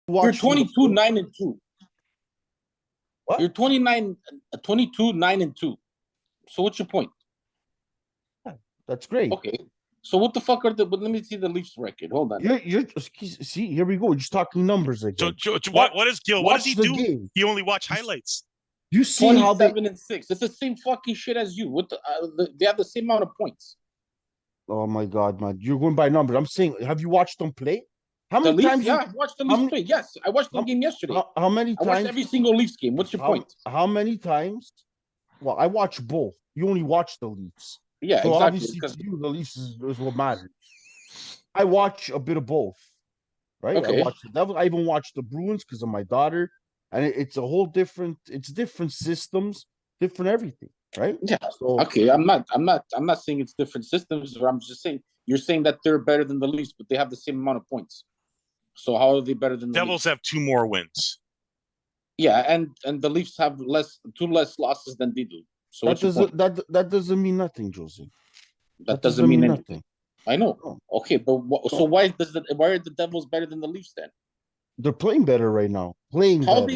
You're watched them 22, before. 9 and 2. What? You're 29, 22, 9 and 2. So what's your point? That's great. Okay. So what the fuck are the? But let me see the Leafs record. Hold on. You're see. Here we go. You're just talking numbers again. What is Gil? What does he do? Game. He only watch highlights. You see how they 27 and 6. It's the same fucking shit as you. What they have the same amount of points. Oh my god, man! You're going by numbers. I'm saying, have you watched them play? How The many Leafs, times? yeah, I watched the Leafs play. Yes, I watched the game yesterday. How many I watched times? every single Leafs game. What's your point? How many times? Well, I watch both. You only watch the Leafs. Yeah, so exactly. Obviously, to you, the Leafs is what matters. I watch a bit of both, right? Okay. I watch the Devils. I even watch the Bruins because of my daughter, and it's a whole different. It's different systems, different everything, right? Yeah. So, okay. I'm not saying it's different systems. Or I'm just saying you're saying that they're better than the Leafs, but they have the same amount of points. So how are they better than the Devils? Leafs? Have 2 more wins. Yeah, and the Leafs have 2 less losses than they do. So that doesn't mean nothing, Jose. That doesn't mean anything. I know. No. Okay, but so why are the Devils better than the Leafs then? They're playing better right now. How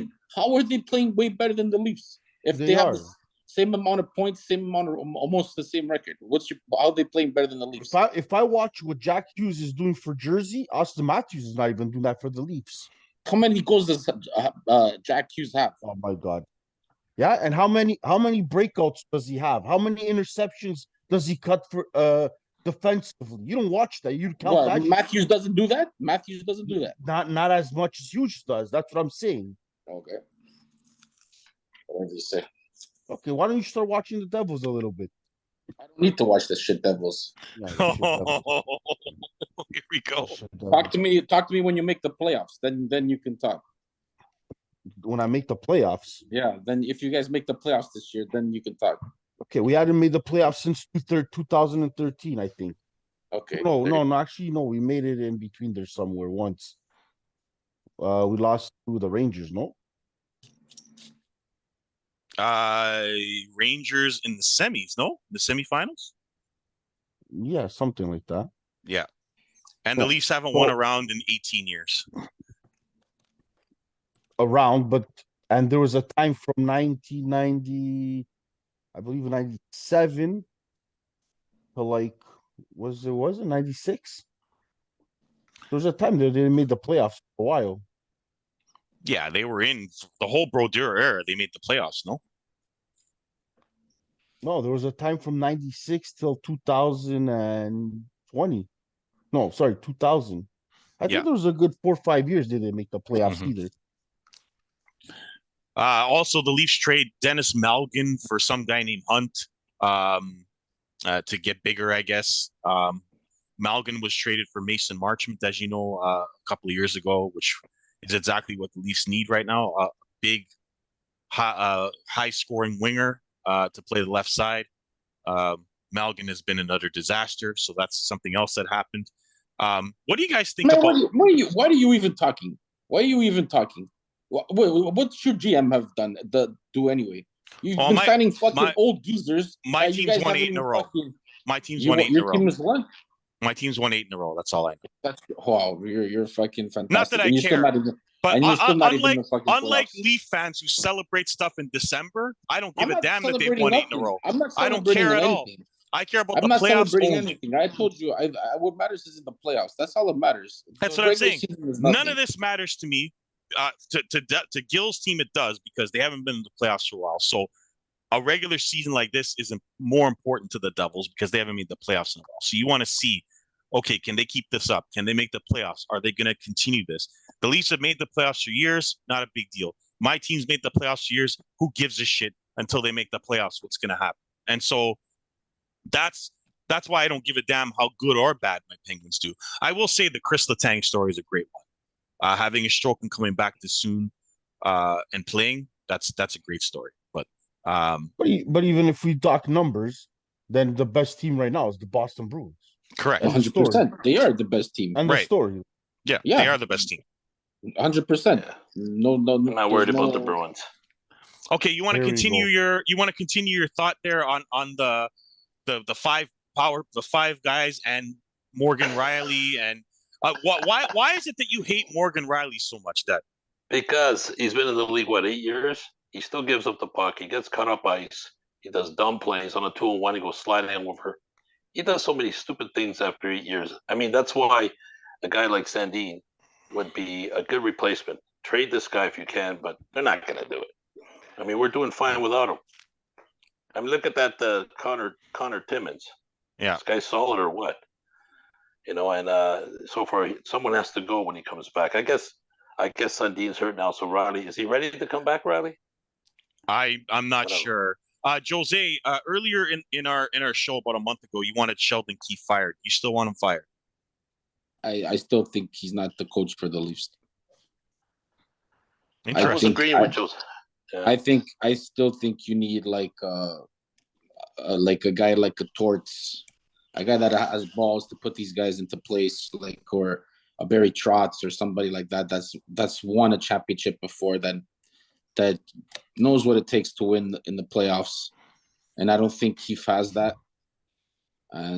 are they playing way better than the Leafs if they have the same amount of points, almost the same record? How are they playing better than the Leafs? If I watch what Jack Hughes is doing for Jersey, Austin Matthews is not even doing that for the Leafs. How many goals does Jack Hughes have? Oh my god! Yeah, and how many breakouts does he have? How many interceptions does he cut for defensively? You don't watch that. You count that. Matthews doesn't do that. Matthews doesn't do that. Not as much as Hughes does. That's what I'm saying. Okay. What did you say? Okay, why don't you start watching the Devils a little bit? I don't need to watch the shit Devils. Here we go. Talk to me when you make the playoffs. Then you can talk. When I make the playoffs. Yeah, then if you guys make the playoffs this year, then you can talk. Okay, we hadn't made the playoffs since 2013, I think. Okay. No, actually, no, we made it in between there somewhere once. We lost to the Rangers, no? Rangers in the semis, no? The semifinals? Yeah, something like that. Yeah. And the Leafs haven't won a round in 18 years. And there was a time from 1990, I believe 97 to was it 96? There was a time that they made the playoffs for a while. Yeah, they were in the whole Brodeur era. They made the playoffs, no? No, there was a time from 96 till 2020. No, sorry, 2000. I think there was a good 4 or 5 years they didn't make the playoffs either. Also, the Leafs trade Dennis Malgin for some guy named Hunt to get bigger, I guess. Malgin was traded for Mason Marchment, as you know, a couple of years ago, which is exactly what the Leafs need right now. A big, high-scoring winger to play the left side. Malgin has been another disaster, so that's something else that happened. What do you guys think about? Why are you even talking? Why are you even talking? What should GM have done? Do anyway? You've been signing fucking old geezers. My team's won 8 in a row. My team's won 8 in a row. Your team is what? My team's won 8 in a row. That's all I know. That's wow. You're fucking fantastic. Not that I care. But unlike Leaf fans who celebrate stuff in December, I don't give a damn that they've won 8 in a row. I don't care at all. I care about the playoffs only. Anything. I told you, what matters is in the playoffs. That's all that matters. That's what I'm saying. None of this matters to me. To Gil's team, it does because they haven't been in the playoffs for a while. So a regular season like this is more important to the Devils because they haven't made the playoffs in a while. So you want to see, okay, can they keep this up? Can they make the playoffs? Are they going to continue this? The Leafs have made the playoffs for years. Not a big deal. My team's made the playoffs for years. Who gives a shit until they make the playoffs? What's going to happen? And so that's why I don't give a damn how good or bad my Penguins do. I will say the Chris Letang story is a great one. Having a stroke and coming back this soon and playing, that's a great story. But even if we talk numbers, then the best team right now is the Boston Bruins. Correct. 100%. They are the best team. And the story. Yeah, they are the best team. 100%. No. I'm not worried about the Bruins. Okay, you want to continue your thought there on the five guys and Morgan Riley and Why is it that you hate Morgan Riley so much, Dad? Because he's been in the league, 8 years? He still gives up the puck. He gets cut up ice. He does dumb plays on a 2-on-1. He goes sliding over. He does so many stupid things after 8 years. I mean, that's why a guy like Sandin would be a good replacement. Trade this guy if you can, but they're not going to do it. I mean, we're doing fine without him. I mean, look at that Connor Timmins. Yeah. This guy's solid or what? And so far, someone has to go when he comes back. I guess Sundin's hurt now. So Riley, is he ready to come back, Riley? I'm not sure. Jose, earlier in our show about a month ago, you wanted Sheldon Keefe fired. You still want him fired? I still think he's not the coach for the Leafs. I was agreeing with Jose. Yeah. I still think you need like a guy like a Torts, a guy that has balls to put these guys into place, like, or a Barry Trotz or somebody like that. That's won a championship before, that knows what it takes to win in the playoffs, and I don't think he has that.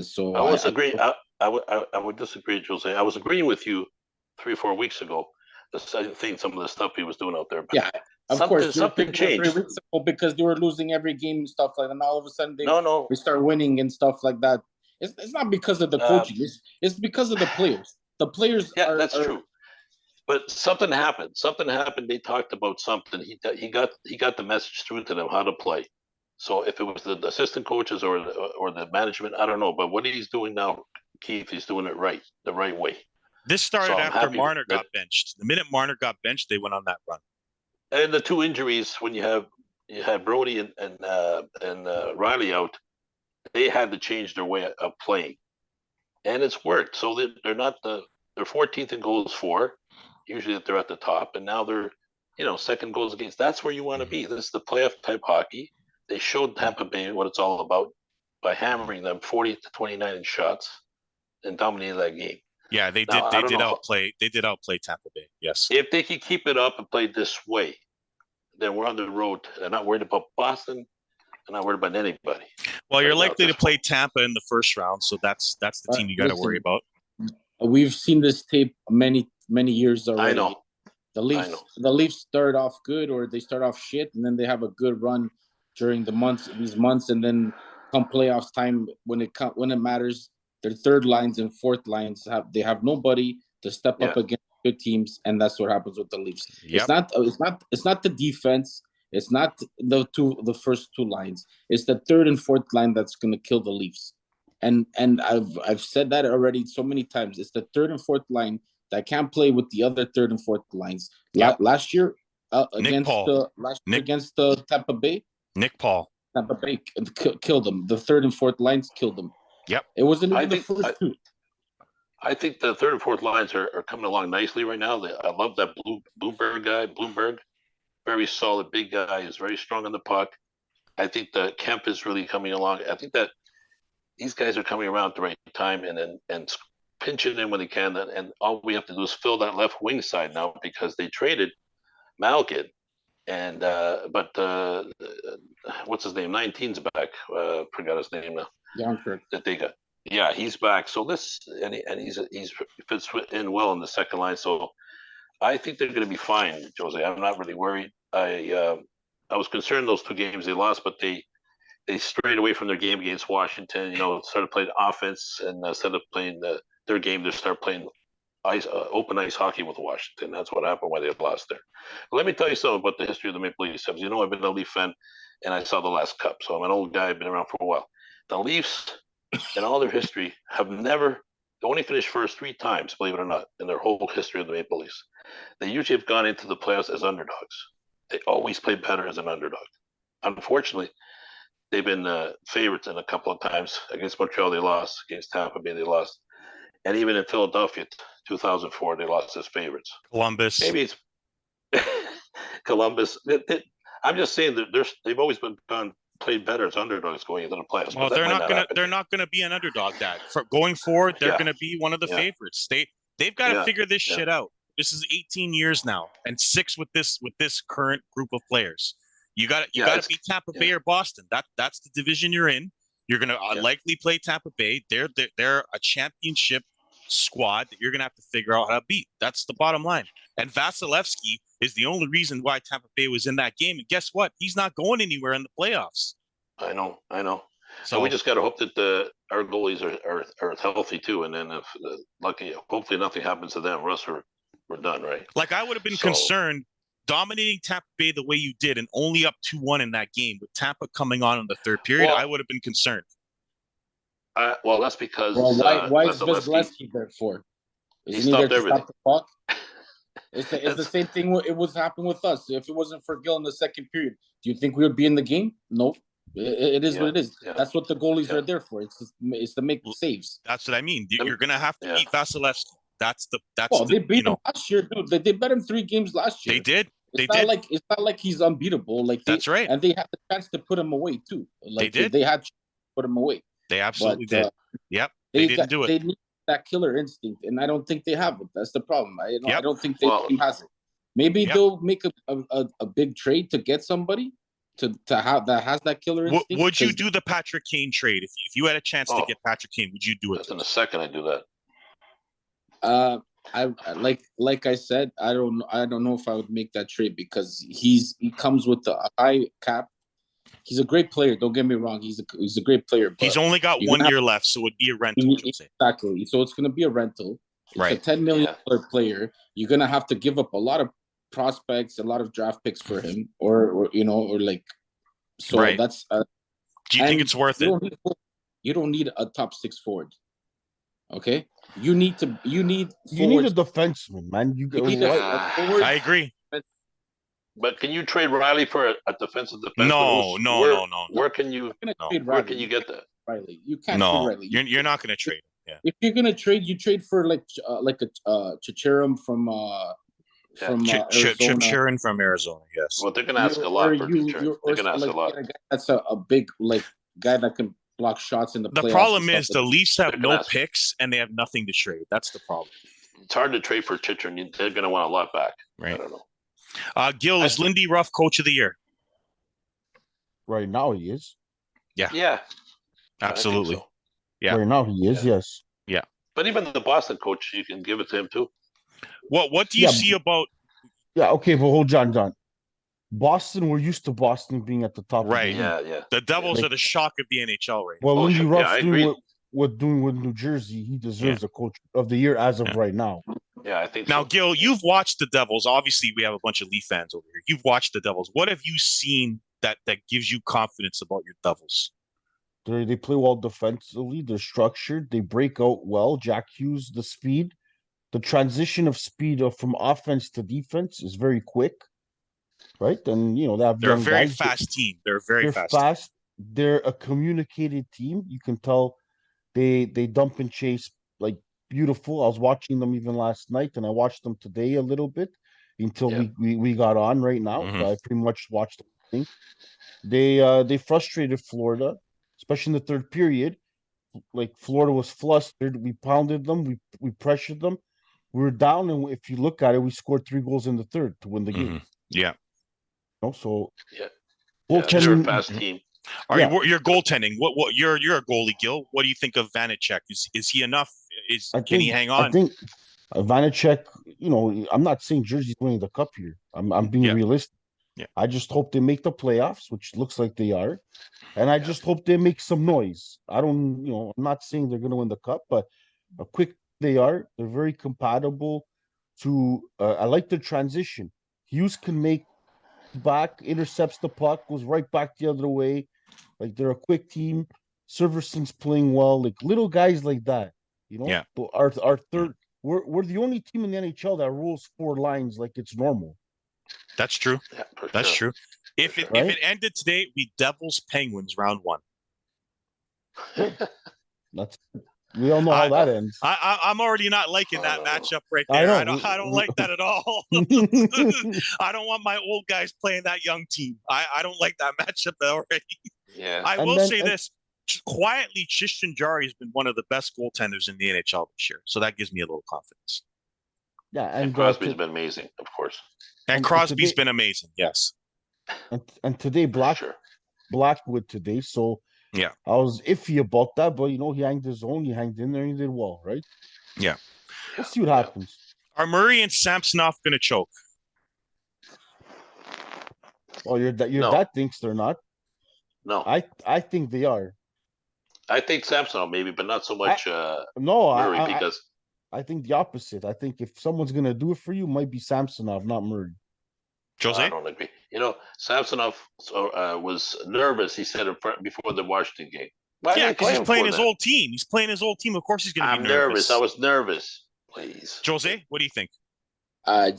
So I was agree. I would disagree, Jose. I was agreeing with you 3 or 4 weeks ago. I think some of the stuff he was doing out there. But yeah, of course, something changed. 3 weeks ago because they were losing every game and stuff like that. And all of a sudden they start winning and stuff like that. It's not because of the coaching. It's because of the players. The players. Yeah, that's true. But something happened. They talked about something. He got the message through to them how to play. So if it was the assistant coaches or the management, I don't know. But what he's doing now, Keith, he's doing it the right way. This started after Marner got benched. The minute Marner got benched, they went on that run. And the 2 injuries, when you have Brody and Riley out, they had to change their way of playing, and it's worked. So they're 14th in goals for. Usually they're at the top, and now they're second goals against. That's where you want to be. This is the playoff type hockey. They showed Tampa Bay what it's all about by hammering them 40-29 in shots and dominating that game. Yeah, they did outplay Tampa Bay. Yes. If they can keep it up and play this way, then we're on the road. They're not worried about Boston. They're not worried about anybody. Well, you're likely to play Tampa in the first round, so that's the team you got to worry about. We've seen this tape many years already. I know. The Leafs start off good, or they start off shit, and then they have a good run during these months, and then come playoffs time when it matters, their third lines and fourth lines have nobody to step up against good teams, and that's what happens with the Leafs. Yep. It's not the defense. It's not the first 2 lines. It's the third and fourth line that's going to kill the Leafs. And I've said that already so many times. It's the third and fourth line that can't play with the other third and fourth lines. Yep. Last year against Tampa Bay, Nick Paul. Tampa Bay killed them. The third and fourth lines killed them. Yep. It wasn't even the first 2. I think the third and fourth lines are coming along nicely right now. I love that Bloomberg guy. Very solid, big guy. Is very strong on the puck. I think the Kemp is really coming along. I think that these guys are coming around at the right time and pinching in when they can. And all we have to do is fill that left wing side now because they traded Malkin. And but what's his name? 19's back. Forgot his name now. Youngkirk. That they got. Yeah, he's back. So he's fits in well in the second line. So I think they're going to be fine, Jose. I'm not really worried. I was concerned those 2 games they lost, but they strayed away from their game against Washington. Started playing offense, and instead of playing their game, they started playing open ice hockey with Washington. That's what happened why they lost there. But let me tell you something about the history of the Maple Leafs. As you know, I've been a Leaf fan, and I saw the last Cup, so I'm an old guy. I've been around for a while. The Leafs, in all their history, have never. They only finished first 3 times, believe it or not, in their whole history of the Maple Leafs. They usually have gone into the playoffs as underdogs. They always play better as an underdog. Unfortunately, they've been favorites in a couple of times. Against Montreal, they lost. Against Tampa Bay, they lost. And even in Philadelphia, 2004, they lost as favorites. Columbus. Maybe it's Columbus. I'm just saying that they've always played better as underdogs going into the playoffs. Well, they're not gonna be an underdog. Going forward, they're gonna be one of the favorites. They've got to figure this shit out. This is 18 years now, and 6 with this current group of players. You got to beat Tampa Bay or Boston. That's the division you're in. You're gonna likely play Tampa Bay. They're a championship squad that you're going to have to figure out how to beat. That's the bottom line. And Vasilevsky is the only reason why Tampa Bay was in that game. And guess what? He's not going anywhere in the playoffs. I know. So So we just got to hope that our goalies are healthy too. And then if lucky, hopefully nothing happens to them. Russ, we're done, right? like I would have been concerned dominating Tampa Bay the way you did and only up 2-1 in that game with Tampa coming on in the third period. Well, I would have been concerned. Well, that's because why is Vasilevsky there for? Isn't he there to stop the puck? It's the same thing. It was happening with us. If it wasn't for Gill in the second period, do you think we would be in the game? Nope. It is what it is. Yeah. That's what the goalies are there for. It's to make saves. That's what I mean. You're gonna have to beat Vasilevsky. They beat him last year, dude. They beat him 3 games last year. They did. It's not like he's unbeatable. That's right. And they had the chance to put him away too. They did. They had to put him away. They absolutely did. Yep. They didn't do it. They need that killer instinct, and I don't think they have it. That's the problem. I don't think their team has it. Maybe they'll make a big trade to get somebody to have that has that killer instinct. Would you do the Patrick Kane trade if you had a chance to get Patrick Kane? Would you do it? In a second, I do that. I like I said, I don't know if I would make that trade because he comes with a high cap. He's a great player. Don't get me wrong. He's a great player. But he's only got 1 year left, so it'd be a rental. Exactly. So it's going to be a rental. It's a $10 million player. You're going to have to give up a lot of prospects, a lot of draft picks for him, or So that's. Do you think it's worth it? You don't need a top 6 forward. Okay, you need a defenseman, man. I agree. But can you trade Riley for a defensive defenseman? No. Where can you get that? Riley, you can't trade Riley. You're not going to trade him. Yeah. If you're going to trade, you trade for like a Chicherum from Arizona. Chicherin from Arizona. Yes. Well, they're going to ask a lot for Chicherin. They're going to ask a lot. That's a big guy that can block shots in the playoffs. The problem is the Leafs have no picks and they have nothing to trade. That's the problem. It's hard to trade for Chicherin. They're going to want a lot back. Right. I don't know. Gil, is Lindy Ruff Coach of the Year? Right now he is. Yeah. Absolutely. So. Yeah. Right now he is, yes. Yeah. But even the Boston coach, you can give it to him too. What do you see about? Yeah. Okay, but hold on, John. Boston, we're used to Boston being at the top. Right. Yeah. The Devils are the shock of the NHL right now. Well, Lindy Ruff's doing with New Jersey. He deserves the Coach of the Year as of right now. Yeah, I think now, so. Gil, you've watched the Devils. Obviously, we have a bunch of Leaf fans over here. You've watched the Devils. What have you seen that gives you confidence about your Devils? They play well defensively. They're structured. They break out well. Jack Hughes, the speed. The transition of speed from offense to defense is very quick, right? And, they're a very fast team. They're very fast. They're a communicated team. You can tell they dump and chase like beautiful. I was watching them even last night, and I watched them today a little bit until we got on right now. Mm-hmm. I pretty much watched the thing. They frustrated Florida, especially in the third period. Like Florida was flustered. We pounded them. We pressured them. We were down, and if you look at it, we scored 3 goals in the third to win the game. Yeah. So they're a fast team. You're goaltending. What you're a goalie, Gil. What do you think of Vanacek? Is he enough? Can he hang on? I think Vanacek. I'm not saying Jersey's winning the cup here. I'm being realistic. Yeah. I just hope they make the playoffs, which looks like they are, and I just hope they make some noise. I'm not saying they're going to win the cup, but a quick they are. They're very compatible. I like the transition. Hughes can make back, intercepts the puck, goes right back the other way. Like they're a quick team. Severson's playing well. Like little guys like that. Yeah. But our third, we're the only team in the NHL that rolls 4 lines like it's normal. That's true. Yeah, that's true. If it ended today, it'd be Devils Penguins round 1. We all know how that ends. I'm already not liking that matchup right there. I don't like that at all. I don't want my old guys playing that young team. I don't like that matchup already. Yeah. I will say this. Quietly, Tristan Jarry has been one of the best goaltenders in the NHL this year. So that gives me a little confidence. Yeah, and Crosby's been amazing, of course. And Crosby's been amazing, yes. And today, Blackwood today. So Yeah. I was iffy about that, but he hanged his own. He hanged in there. He did well, right? Yeah. We'll see what happens. Are Murray and Samsonov going to choke? Oh, your No. dad thinks they're not. No. I think they are. I think Samsonov maybe, but not so much No, Murray because I think the opposite. I think if someone's gonna do it for you, it might be Samsonov, not Murray. Jose? I don't agree. Samsonov was nervous. He said before the Washington game. Why Yeah, because he's playing his old team. He's playing his old team. Of course, he's going to be nervous. I was nervous. Please, Jose, what do you think? I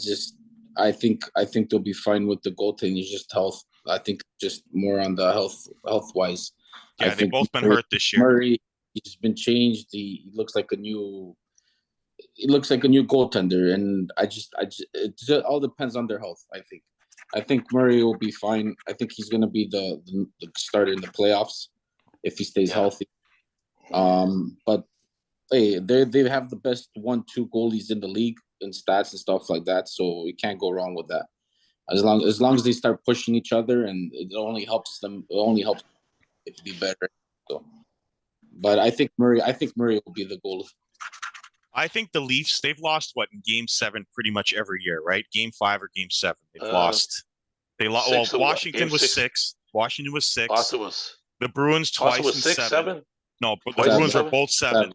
think they'll be fine with the goaltending. It's just health. I think just more on the health wise. Yeah, they've both been hurt this year. Murray, he's been changed. He looks like a new. He looks like a new goaltender, and it just all depends on their health. I think Murray will be fine. I think he's going to be the starter in the playoffs if he stays healthy. But hey, they have the best 1-2 goalies in the league in stats and stuff like that, so you can't go wrong with that. As long as they start pushing each other, and it only helps them. It only helps it to be better. So, but I think Murray will be the goalie. I think the Leafs, they've lost in game 7 pretty much every year, right? Game 5 or game 7. They've lost. They lost. Well, Washington was 6. Washington was 6. Boston was. The Bruins twice was in 6, 7. No, but the Twice Bruins seven? were both 7. 7.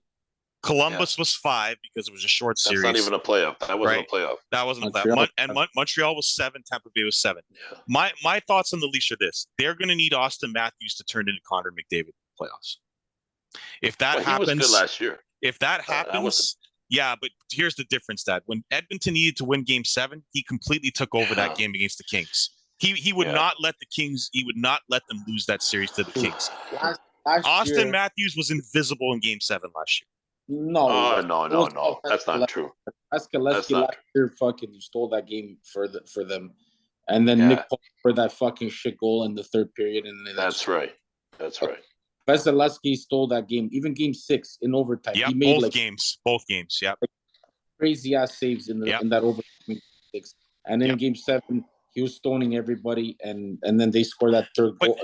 Columbus was 5 because it was a short series. That's not even a playoff. That wasn't a playoff. That wasn't a Montreal. playoff. Montreal was 7. Tampa Bay was 7. Yeah. My thoughts on the Leafs are this: they're going to need Austin Matthews to turn into Connor McDavid in the playoffs. If that happens, he was good last year. If that happens, yeah. But here's the difference: that when Edmonton needed to win Game 7, he completely took over that game against the Kings. He would not let the Kings. He would not let them lose that series to the Kings. Austin Matthews was invisible in Game 7 last year. No. No. That's not true. Vasilevsky last year fucking stole that game for them, and then Nick Paul for that fucking shit goal in the third period, and then That's right. Vasilevsky stole that game, even Game 6 in overtime. Yeah, he made both games. Yeah, crazy ass saves in that overtime 6, and then in Game 7. He was stoning everybody, and then they score that third goal.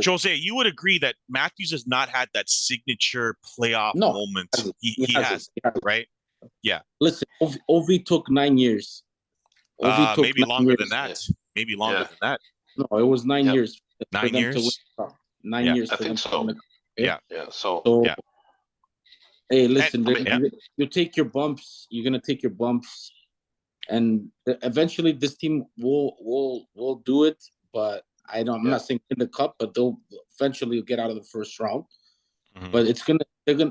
Jose, you would agree that Matthews has not had that signature playoff moment. He has, right? Yeah. Listen, Ovi took 9 years. Maybe longer than that. Maybe longer than that. No, it was 9 years. 9 years? 9 years. I think so. Yeah. So hey, listen, you take your bumps. You're going to take your bumps. And eventually, this team will do it. But I'm not saying in the cup, but they'll eventually get out of the first round. Mm-hmm. But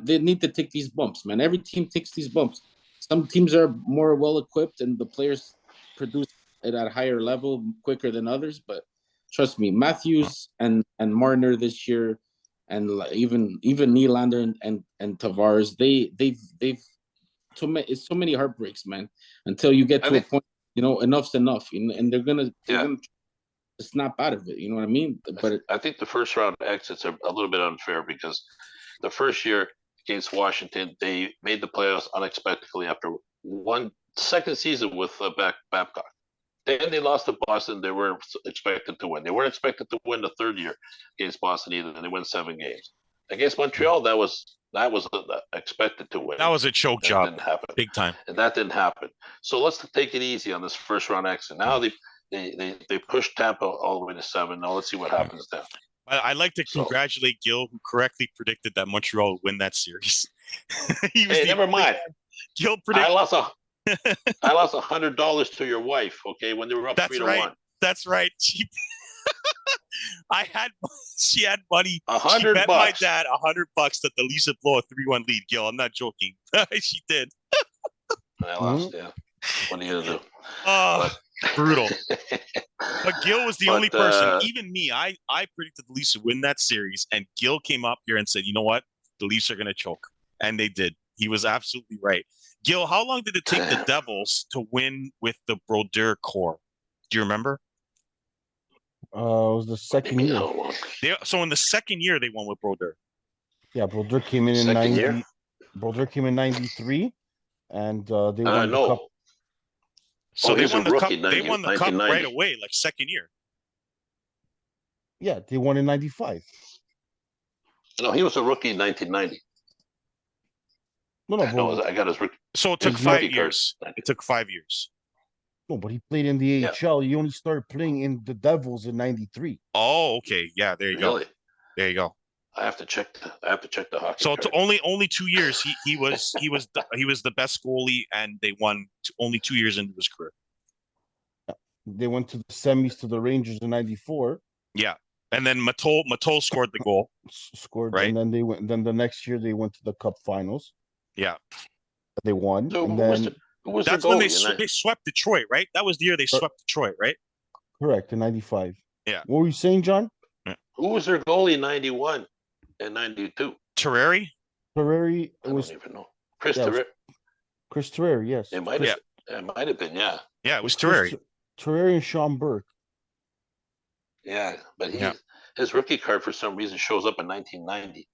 they need to take these bumps, man. Every team takes these bumps. Some teams are more well equipped, and the players produce it at a higher level quicker than others. But trust me, Matthews and Marner this year, and even Nylander and Tavares, they've it's so many heartbreaks, man. Until you get to a point, enough's enough, and they're gonna snap out of it. You know what I mean? But I think the first round exits are a little bit unfair because the first year against Washington, they made the playoffs unexpectedly after one second season with Babcock. Then they lost to Boston. They weren't expected to win. They weren't expected to win the third year against Boston either, and they won 7 games. Against Montreal, that was expected to win. That was a choke job. Didn't happen. Big time. And that didn't happen. So let's take it easy on this first round exit. Now they pushed Tampa all the way to 7. Now let's see what happens then. I'd like to congratulate Gil, who correctly predicted that Montreal would win that series. Never mind. Gil predicted. I lost $100 to your wife. Okay, when they were up 3-1. That's right. She had money. $100. She bet my dad $100 that the Leafs would blow a 3-1 lead. Gil, I'm not joking. She did. I lost. Yeah. What are you gonna do? Brutal. But Gil was the only person. Even me, I predicted the Leafs would win that series, and Gil came up here and said, "You know what? The Leafs are gonna choke," and they did. He was absolutely right. Gil, how long did it take the Devils to win with the Brodeur core? Do you remember? It was the second year. So in the second year, they won with Brodeur. Yeah, Brodeur came in 90. Brodeur came in 93, and they won the cup. So they won the cup. They won the cup right away, like second year. Yeah, they won in 95. No, he was a rookie in 1990. No, I got his rookie. So it took his 5 rookie years. card. It took 5 years. no, but he played in the AHL. He only started playing in the Devils in '93. Oh, okay. Yeah, there you go. Really? There you go. I have to check the hockey. So card. only 2 years. He was the best goalie, and they won only 2 years into his career. They went to the semis to the Rangers in '94. Yeah, and then Matol scored the goal. Scored, right? And then they went. Then the next year they went to the Cup Finals. Yeah, They won, So and who was then that's when they swept Detroit, right? That was the year they swept Detroit, right? correct in '95. Yeah. What were you saying, John? who was their goalie in 91 and 92? Terreri. Terreri. I It was don't even know. Chris yeah, it was Terreri. Chris Terreri. Yes. It might have. It might have been. Yeah. Yeah, it was Chris Terreri. Terreri and Sean Burke. Yeah, but Yeah. his rookie card for some reason shows up in 1990.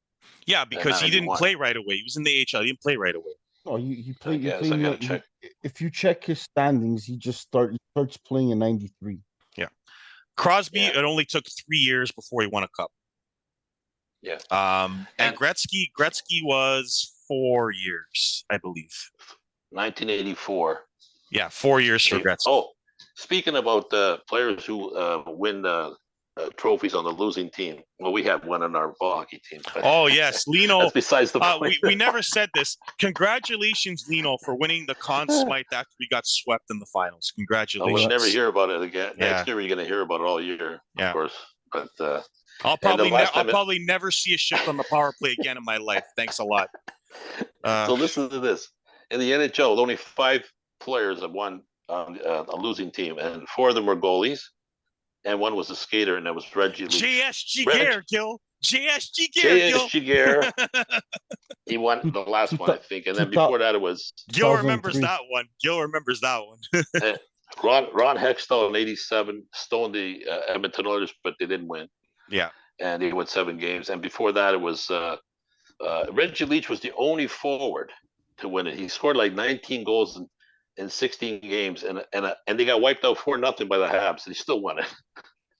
Yeah, because he didn't 91. play right away. He was in the AHL. He didn't play right away. Oh, he I played. He guess played. I in gotta the- check. If you check his standings, he starts playing in '93. Crosby, Yeah. it only took 3 years before he won a cup. Yeah. And And- Gretzky was 4 years, I believe. 1984. Yeah, 4 years for Gretzky. Oh, speaking about players who win trophies on the losing team. Well, we have one on our ball hockey team. But Oh yes, Lino. that's besides the point. we never said this. Congratulations, Lino, for winning the Conn Smythe after we got swept in the finals. Oh, Congratulations. we'll never hear about it again. Yeah. Next year, we're going to hear about it all year, Yeah. of course. But I'll and the last I'll time probably never see a shift on the power play again in my life. Thanks a lot. so listen to this. In the NHL, only 5 players have won on a losing team, and 4 of them were goalies, and one was a skater, and that was Reggie Leach. JSG Gare, Gil. JSG Gare, Gil. JSG Gare. He won the last one, I think, and then before that it was Gil remembers 2003. that one. Gil remembers that one. Ron Hextall in '87 stoned the Edmonton Oilers, but they didn't win, Yeah. and they won 7 games. And before that, it was Reggie Leach was the only forward to win it. He scored like 19 goals in 16 games, and they got wiped out 4-0 by the Habs, and he still won it.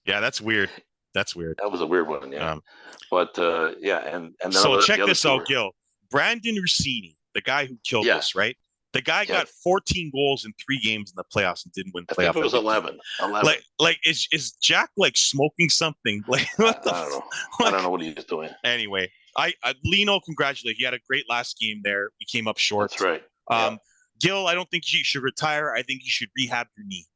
Yeah, that's weird. That's weird. That was a weird one, yeah. But yeah, and then So check the other this two out, were- Gil. Brandon Rossini, the guy who killed us, right? The guy got 14 goals in 3 games in the playoffs and didn't win I playoff. think it was 11. Like is Jack like smoking something? Like what the? I don't know. I don't know what he's doing. Anyway, I Lino, congratulate. He had a great last game there. We came up short. That's right. Gil, I don't think you should retire. I think you should rehab your knee.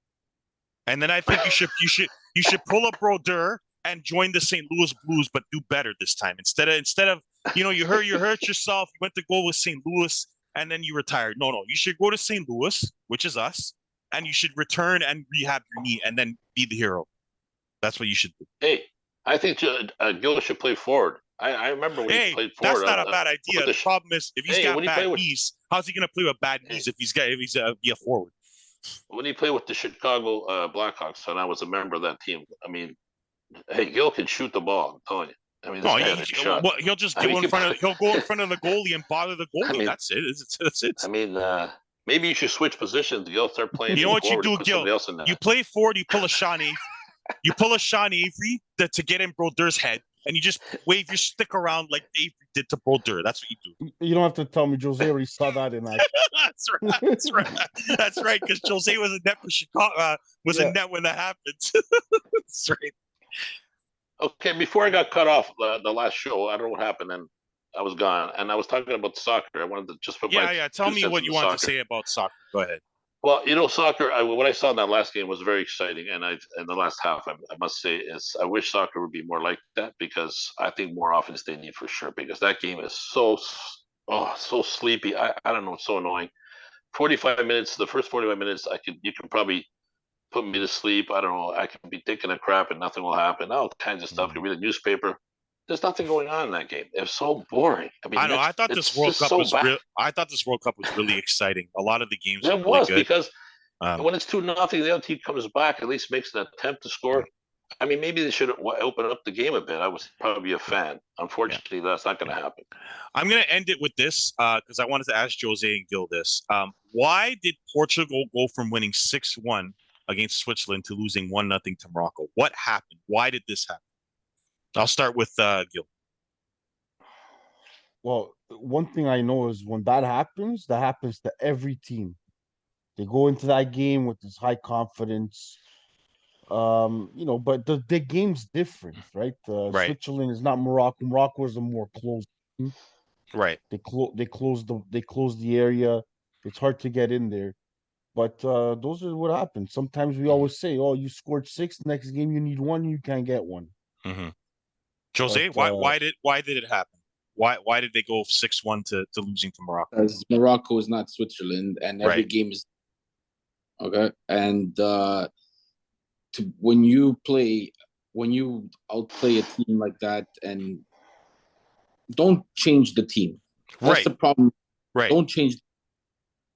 And then I think you should pull up Brodeur and join the St. Louis Blues, but do better this time. Instead of you hurt yourself, you went to go with St. Louis and then you retired. No, you should go to St. Louis, which is us, and you should return and rehab your knee and then be the hero. That's what you should do. Hey, I think Gil should play forward. I remember when he played forward. That's not a bad idea. The problem is if he's got bad knees, how's he going to play with bad knees if he's be a forward? When he played with the Chicago Blackhawks, and I was a member of that team. I mean, hey, Gil can shoot the ball. I'm telling you. I mean, he'll just go in front of the goalie and bother the goalie. I mean, that's it. That's it. I mean, maybe you should switch positions. Gil, start playing. You know what you do, Gil? You play forward. You pull a Sean Avery. You pull a Sean Avery to get in Brodeur's head, and you just wave your stick around like Avery did to Brodeur. That's what you do. You don't have to tell me. Jose already saw that in action. That's right. That's right. Because Jose was a net for Chicago. A net when that happened. That's right. Okay, before I got cut off the last show, I don't know what happened, and I was gone, and I was talking about soccer. I wanted to just put Tell me what you wanted to say about soccer. Go ahead. Well, soccer. What I saw in that last game was very exciting, and in the last half, I must say, is I wish soccer would be more like that because I think more offense they need for sure. Because that game is so sleepy. I don't know, it's so annoying. 45 minutes. The first 45 minutes, you can probably put me to sleep. I don't know. I can be thinking of crap and nothing will happen. All kinds of stuff. You read a newspaper. There's nothing going on in that game. It's so boring. I mean, I know. I thought this World Cup was real. I thought this World Cup was really exciting. A lot of the games. It was really good. Because when it's 2-0, the other team comes back, at least makes an attempt to score. I mean, maybe they should open up the game a bit. I was probably a fan. Unfortunately, that's not going to happen. I'm going to end it with this because I wanted to ask Jose and Gil this. Why did Portugal go from winning 6-1 against Switzerland to losing 1-0 to Morocco? What happened? Why did this happen? I'll start with Gil. Well, one thing I know is when that happens to every team. They go into that game with this high confidence. But the game's different, right? Right. Switzerland is not Morocco. Morocco is a more closed team. Right. They close the area. It's hard to get in there. But those are what happens. Sometimes we always say, "Oh, you scored 6. Next game you need 1. You can't get 1." Mm-hmm. Jose, But why did it happen? Why did they go 6-1 to losing to Morocco? Because Morocco is not Switzerland, and every Right. game is okay. And when you outplay a team like that, and don't change the team. That's Right. the problem. Right. Don't change.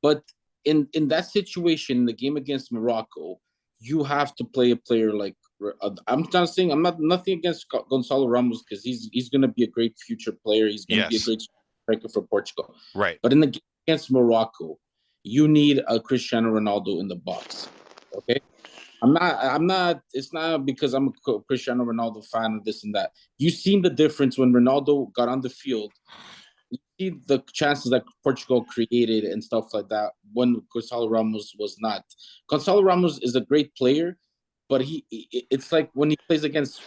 But in that situation, the game against Morocco, you have to play a player like I'm not saying I'm not nothing against Gonzalo Ramos, because he's going to be a great future player. He's going to be a Yes. great striker for Portugal. Right. But in the game against Morocco, you need a Cristiano Ronaldo in the box. Okay. I'm not. It's not because I'm a Cristiano Ronaldo fan of this and that. You've seen the difference when Ronaldo got on the field. You see the chances that Portugal created and stuff like that when Gonzalo Ramos was not. Gonzalo Ramos is a great player, but it's like when he plays against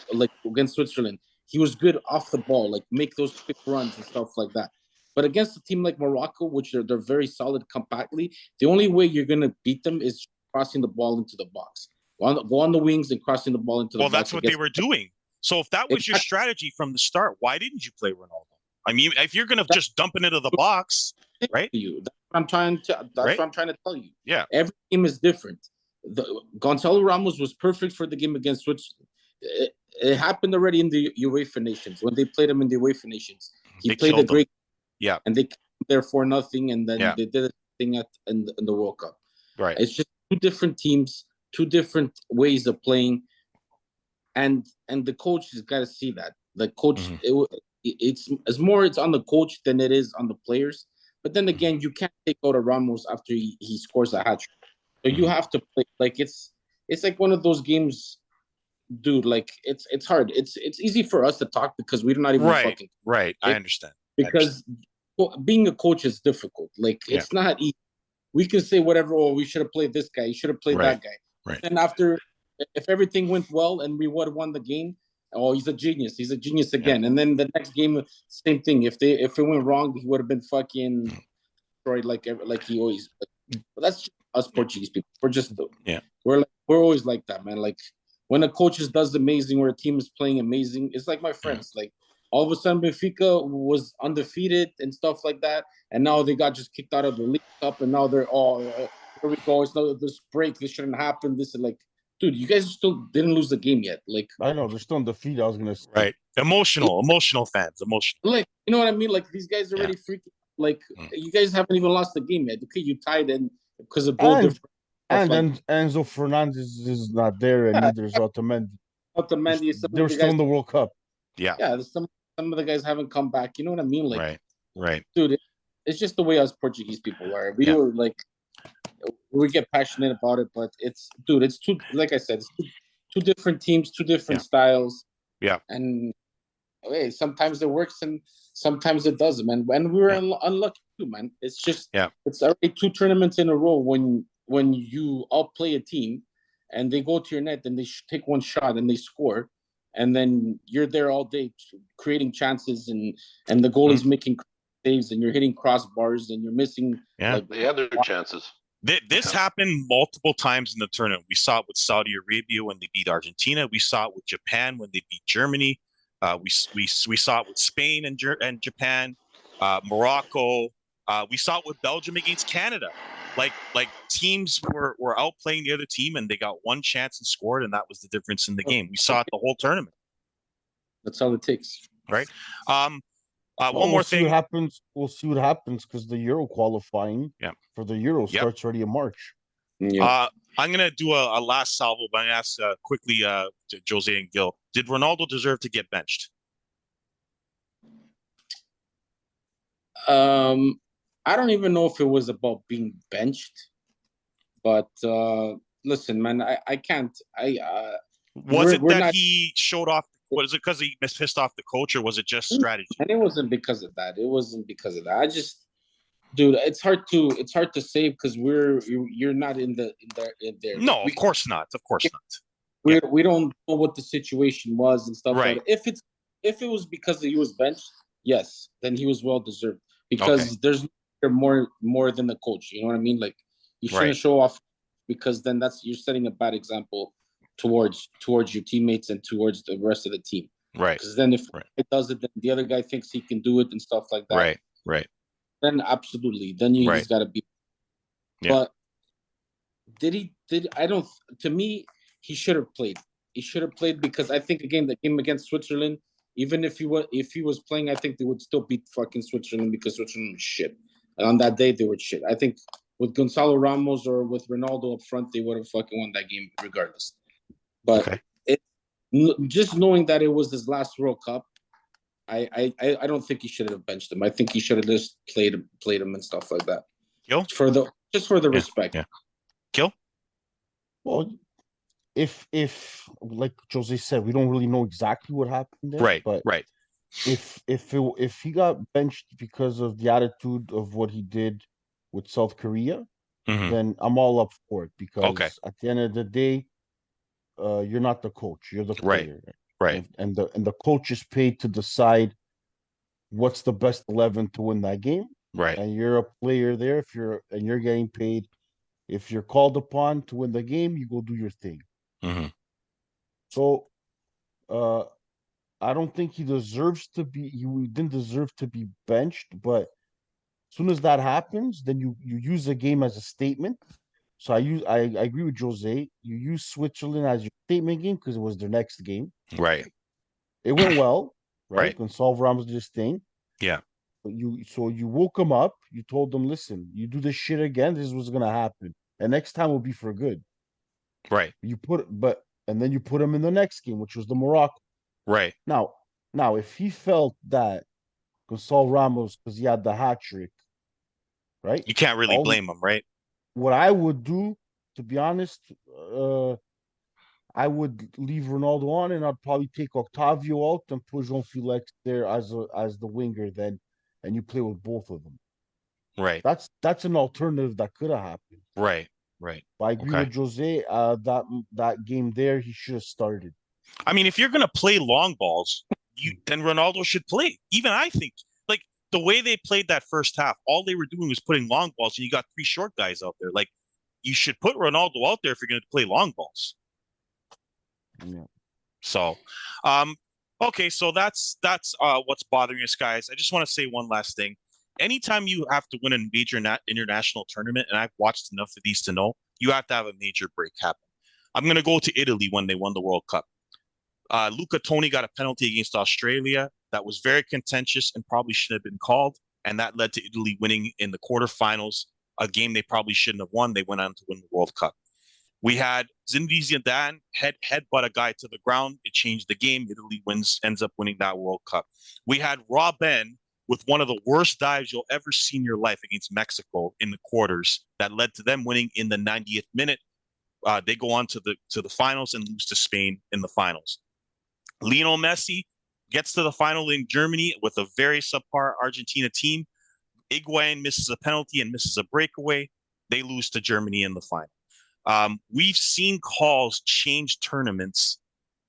Switzerland, he was good off the ball, like make those quick runs and stuff like that. But against a team like Morocco, which they're very solid compactly, the only way you're gonna beat them is crossing the ball into the box. Go on the wings and crossing the ball into the box. Well, that's what they were doing. So if that was your strategy from the start, why didn't you play Ronaldo? I mean, if you're gonna just dump it into the box, right? That's what I'm trying to. That's what I'm trying to tell you. Yeah. Every game is different. Gonzalo Ramos was perfect for the game against Switzerland. It happened already in the UEFA Nations when they played him in the UEFA Nations. He played a great. Yeah. And they came there for nothing, and then they did a thing in the World Cup. Right. It's just two different teams, two different ways of playing, and the coach has got to see that. The coach, it's on the coach than it is on the players. But then again, you can't take out a Ramos after he scores a hat trick. So you have to play like it's like one of those games, dude. Like it's hard. It's easy for us to talk because we're not even fucking right. I understand. Because being a coach is difficult. Like it's not easy. We can say whatever. Oh, we should have played this guy. You should have played that guy. Right. And after, if everything went well and we would have won the game, oh, he's a genius. He's a genius again. And then the next game, same thing. If it went wrong, he would have been fucking destroyed like he always. But that's just us Portuguese people. We're just we're always like that, man. Like when a coach does amazing or a team is playing amazing, it's like my friends. Like all of a sudden Benfica was undefeated and stuff like that, and now they got just kicked out of the League Cup, and now they're all here we go. It's not this break. This shouldn't happen. This is like, dude, you guys still didn't lose the game yet. Like I know they're still undefeated. I was gonna say. Right. Emotional fans. Like you know what I mean? Like these guys are already freaking. Like you guys haven't even lost the game yet. Okay, you tied in because of goal difference. And Enzo Fernandez is not there, and neither is Otamendi. They're still in the World Cup. Yeah. Some of the guys haven't come back. You know what I mean? Like, right. Dude, it's just the way us Portuguese people are. We were like, we get passionate about it, but it's two. Like I said, it's two different teams, two different styles. Yeah. And sometimes it works and sometimes it doesn't, man. And we were unlucky too, man. It's just it's already 2 tournaments in a row when you outplay a team and they go to your net and they take one shot and they score, and then you're there all day creating chances and the goalie's making saves and you're hitting crossbars and you're missing. Like, they had their chances. This happened multiple times in the tournament. We saw it with Saudi Arabia when they beat Argentina. We saw it with Japan when they beat Germany. We saw it with Spain and Japan, Morocco. We saw it with Belgium against Canada. Like teams were outplaying the other team and they got one chance and scored, and that was the difference in the game. We saw it the whole tournament. That's all it takes, right? One more thing. We'll see what happens because the Euro qualifying for the Euro starts already in March. I'm gonna do a last salvo, but I'm gonna ask quickly to Jose and Gil. Did Ronaldo deserve to get benched? I don't even know if it was about being benched, but listen, man, I can't. Was it that he showed off the Was it because he pissed off the coach, or was it just strategy? And it wasn't because of that. It wasn't because of that. I just, dude, it's hard to say because you're not in there. No, like, of course not. Of course not. We don't know what the situation was and stuff right. like that. If it was because he was benched, yes, then he was well deserved because there's more than the coach. You know what I mean? Like you shouldn't show off because then you're setting a bad example towards your teammates and towards the rest of the team. Right. Because then if it does it, then the other guy thinks he can do it and stuff like that. Right. Then absolutely, then he's got to be. Yeah. But to me, he should have played. He should have played because I think again the game against Switzerland, even if he was playing, I think they would still beat fucking Switzerland because Switzerland was shit. And on that day they were shit. I think with Gonzalo Ramos or with Ronaldo up front, they would have fucking won that game regardless. But just knowing that it was his last World Cup, I don't think he should have benched him. I think he should have just played him and stuff like that. For the respect. Yeah. Kill. Well, if like Jose said, we don't really know exactly what happened there. But if he got benched because of the attitude of what he did with South Korea, then I'm all up for it because at the end of the day, you're not the coach, you're the player. Right. And the coach is paid to decide what's the best 11 to win that game. Right. And you're a player there you're getting paid. If you're called upon to win the game, you go do your thing. So I don't think he didn't deserve to be benched, but as soon as that happens, then you use the game as a statement. So I agree with Jose. You use Switzerland as your statement game because it was their next game. Right. It went well, right? Gonzalo Ramos did his thing. Yeah. But you woke them up. You told them, listen, you do this shit again, this is what's gonna happen. And next time will be for good. Right. And then you put him in the next game, which was the Morocco. Right. Now, if he felt that Gonzalo Ramos, because he had the hat trick, right? You can't really blame him, right? What I would do, to be honest, I would leave Ronaldo on, and I'd probably take Octavio out and put Jean Felix there as the winger then, and you play with both of them. Right. That's an alternative that could have happened. Right. But I agree with Jose. That game there, he should have started. I mean, if you're gonna play long balls, then Ronaldo should play. Even I think, like the way they played that first half, all they were doing was putting long balls, and you got three short guys out there. Like you should put Ronaldo out there if you're gonna play long balls. Yeah. So, okay, so that's what's bothering us, guys. I just want to say one last thing. Anytime you have to win a major international tournament, and I've watched enough of these to know, you have to have a major break happen. I'm going to go to Italy when they won the World Cup. Luca Toni got a penalty against Australia that was very contentious and probably shouldn't have been called, and that led to Italy winning in the quarterfinals, a game they probably shouldn't have won. They went on to win the World Cup. We had Zinedine Zidane headbutt a guy to the ground. It changed the game. Italy ends up winning that World Cup. We had Robben with one of the worst dives you'll ever see in your life against Mexico in the quarters that led to them winning in the 90th minute. They go on to the finals and lose to Spain in the finals. Lionel Messi gets to the final in Germany with a very subpar Argentina team. Higuain misses a penalty and misses a breakaway. They lose to Germany in the final. We've seen calls change tournaments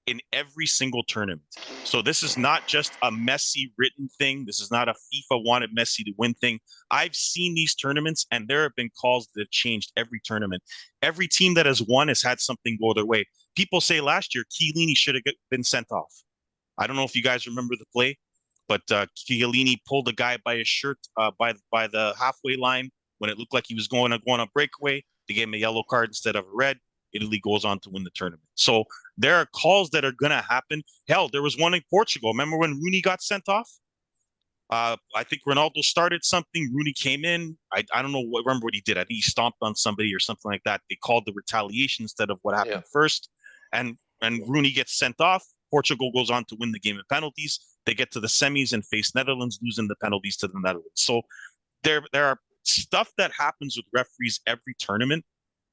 in every single tournament. So this is not just a Messi written thing. This is not a FIFA wanted Messi to win thing. I've seen these tournaments, and there have been calls that have changed every tournament. Every team that has won has had something go their way. People say last year Chiellini should have been sent off. I don't know if you guys remember the play, but Chiellini pulled a guy by his shirt by the halfway line when it looked like he was going on a breakaway. They gave him a yellow card instead of a red. Italy goes on to win the tournament. So there are calls that are going to happen. Hell, there was one in Portugal. Remember when Rooney got sent off? I think Ronaldo started something. Rooney came in. I don't know. Remember what he did. I think he stomped on somebody or something like that. They called the retaliation instead of what happened first. And Rooney gets sent off. Portugal goes on to win the game in penalties. They get to the semis and face Netherlands, losing the penalties to the Netherlands. So there are stuff that happens with referees every tournament,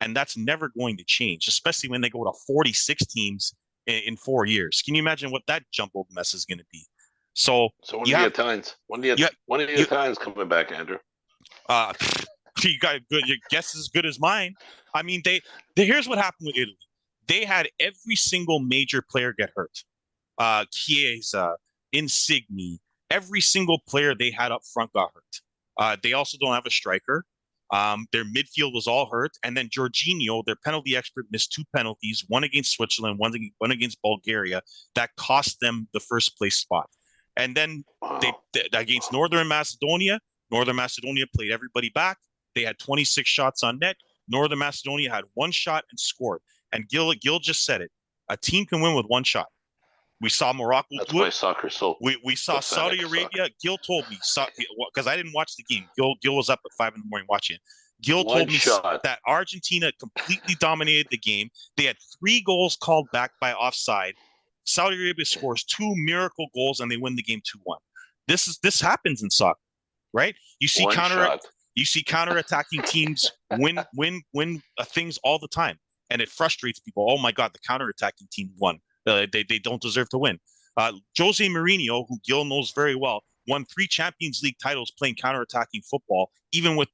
and that's never going to change, especially when they go to 46 teams in 4 years. Can you imagine what that jumbled mess is going to be? So when are the Italians? When are the Italians coming back, Andrew? You got good. Your guess is as good as mine. I mean, here's what happened with Italy. They had every single major player get hurt. Chiesa, Insigne, every single player they had up front got hurt. They also don't have a striker. Their midfield was all hurt, and then Jorginho, their penalty expert, missed 2 penalties, one against Switzerland, one against Bulgaria, that cost them the first place spot. And then they against Northern Macedonia played everybody back. They had 26 shots on net. Northern Macedonia had 1 shot and scored. And Gil just said it. A team can win with 1 shot. We saw Morocco That's do why it. soccer so We saw Saudi Arabia. Gil told me, because I didn't watch the game. Gil was up at 5 in the morning watching it. Gil told me that Argentina completely dominated the game. They had 3 goals called back by offside. Saudi Arabia scores 2 miracle goals and they win the game 2-1. This happens in soccer, right? You see counter-attacking teams win things all the time, and it frustrates people. Oh my God, the counter-attacking team won. They don't deserve to win. Jose Mourinho, who Gil knows very well, won 3 Champions League titles playing counter-attacking football, even with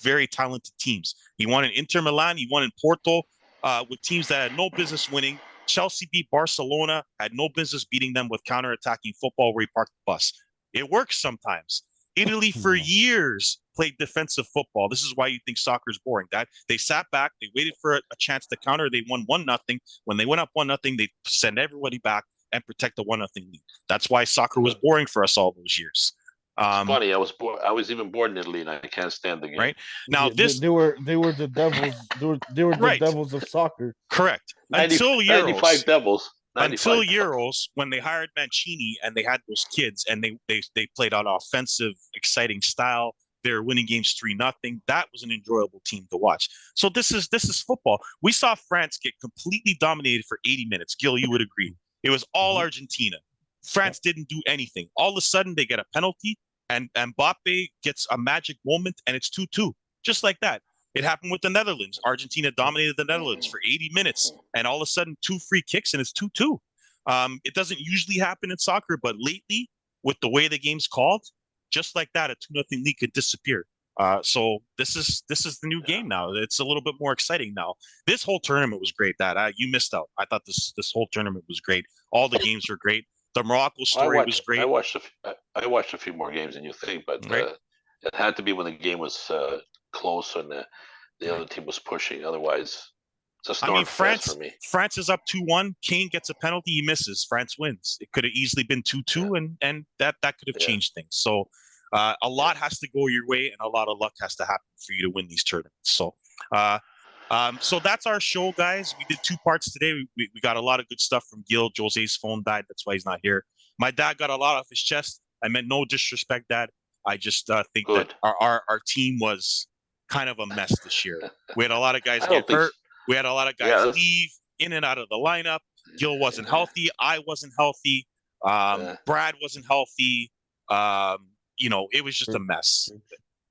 very talented teams. He won in Inter Milan, he won in Porto, with teams that had no business winning. Chelsea beat Barcelona, had no business beating them with counter-attacking football where he parked the bus. It works sometimes. Italy for years played defensive football. This is why you think soccer is boring. That they sat back, they waited for a chance to counter. They won 1-0. When they went up 1-0, they send everybody back and protect the 1-0 lead. That's why soccer was boring for us all those years. It's funny. I was even born in Italy, and I can't stand the game. Right now, they were the devils. They were the devils of soccer. Correct. 95 devils. Until Euros, when they hired Mancini and they had those kids and they played on offensive, exciting style. They were winning games 3-0. That was an enjoyable team to watch. So this is football. We saw France get completely dominated for 80 minutes. Gil, you would agree. It was all Argentina. France didn't do anything. All of a sudden, they get a penalty, and Mbappe gets a magic moment, and it's 2-2. Just like that. It happened with the Netherlands. Argentina dominated the Netherlands for 80 minutes, and all of a sudden, 2 free kicks, and it's 2-2. It doesn't usually happen in soccer, but lately, with the way the game's called, just like that, a 2-0 lead could disappear. So this is the new game now. It's a little bit more exciting now. This whole tournament was great. You missed out. I thought this whole tournament was great. All the games were great. The Morocco story was great. I watched a few more games than you think, but it had to be when the game was close and the other team was pushing. Otherwise, it's a France for me. France is up 2-1. Kane gets a penalty. He misses. France wins. It could have easily been 2-2, and that could have changed things. So a lot has to go your way, and a lot of luck has to happen for you to win these tournaments. So so that's our show, guys. We did 2 parts today. We got a lot of good stuff from Gil. Jose's phone died. That's why he's not here. My dad got a lot off his chest. I meant no disrespect, Dad. I just think that our team was kind of a mess this year. We had a lot of guys get hurt. We had a lot of guys leave in and out of the lineup. Gil wasn't healthy. I wasn't healthy. Brad wasn't healthy. It was just a mess.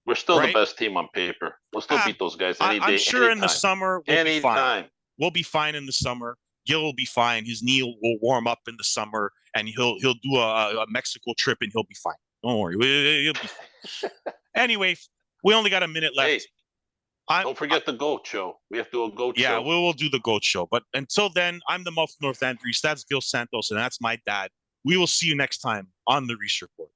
We're still the best team on paper. We'll still beat those guys any day. I'm sure in the summer we'll be fine. We'll be fine in the summer. Gil will be fine. His knee will warm up in the summer, and he'll do a Mexico trip, and he'll be fine. Don't worry, he'll be fine. Anyway, we only got a minute left. Hey, don't forget the GOAT show. We have to do a GOAT show. Yeah, we will do the GOAT show. But until then, I'm the Muff North Andrews. That's Gil Santos, and that's my dad. We will see you next time on the Reese Report.